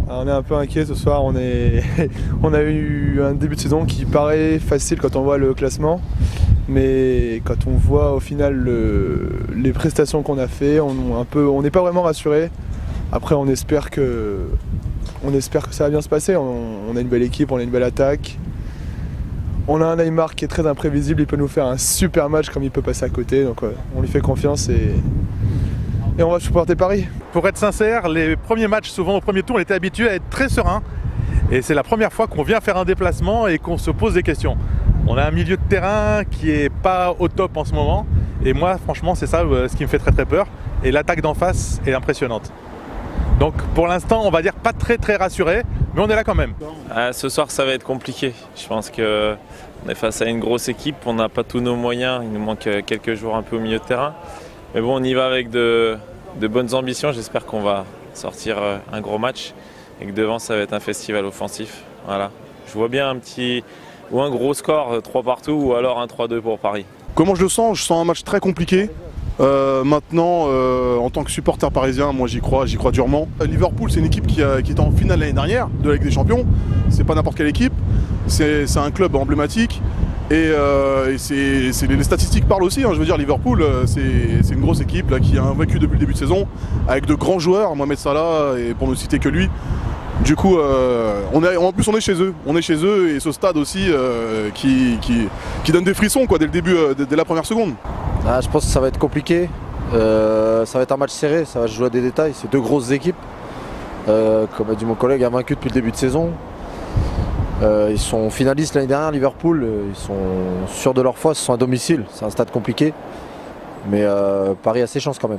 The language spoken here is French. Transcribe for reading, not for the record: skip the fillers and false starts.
Alors, on est un peu inquiet ce soir, on a eu un début de saison qui paraît facile quand on voit le classement, mais quand on voit au final les prestations qu'on a fait, on n'est pas vraiment rassuré. Après on espère que ça va bien se passer, on a une belle équipe, on a une belle attaque. On a un Neymar qui est très imprévisible, il peut nous faire un super match comme il peut passer à côté, donc on lui fait confiance et on va supporter Paris. Pour être sincère, les premiers matchs, souvent au premier tour, on était habitué à être très serein. Et c'est la première fois qu'on vient faire un déplacement et qu'on se pose des questions. On a un milieu de terrain qui est pas au top en ce moment. Et moi, franchement, c'est ça ce qui me fait très très peur. Et l'attaque d'en face est impressionnante. Donc pour l'instant, on va dire pas très rassuré, mais on est là quand même. Ce soir, ça va être compliqué. Je pense qu'on est face à une grosse équipe, on n'a pas tous nos moyens. Il nous manque quelques joueurs un peu au milieu de terrain. Mais bon, on y va avec de bonnes ambitions. J'espère qu'on va sortir un gros match et que devant, ça va être un festival offensif. Voilà. Je vois bien un gros score, 3 partout, ou alors un 3-2 pour Paris. Comment je le sens? Je sens un match très compliqué. Maintenant, en tant que supporter parisien, moi j'y crois durement. Liverpool, c'est une équipe qui était en finale l'année dernière de la Ligue des Champions. C'est pas n'importe quelle équipe. C'est un club emblématique. Et les statistiques parlent aussi, hein. Je veux dire, Liverpool, c'est une grosse équipe là, qui a vaincu depuis le début de saison, avec de grands joueurs, Mohamed Salah, et pour ne citer que lui. Du coup, en plus on est chez eux. On est chez eux et ce stade aussi qui donne des frissons quoi, dès le début, dès la première seconde. Je pense que ça va être compliqué. Ça va être un match serré, ça va se jouer à des détails. C'est deux grosses équipes. Comme a dit mon collègue, a vaincu depuis le début de saison. Ils sont finalistes l'année dernière, Liverpool. Ils sont sûrs de leur foi, ils sont à domicile. C'est un stade compliqué. Mais Paris a ses chances quand même.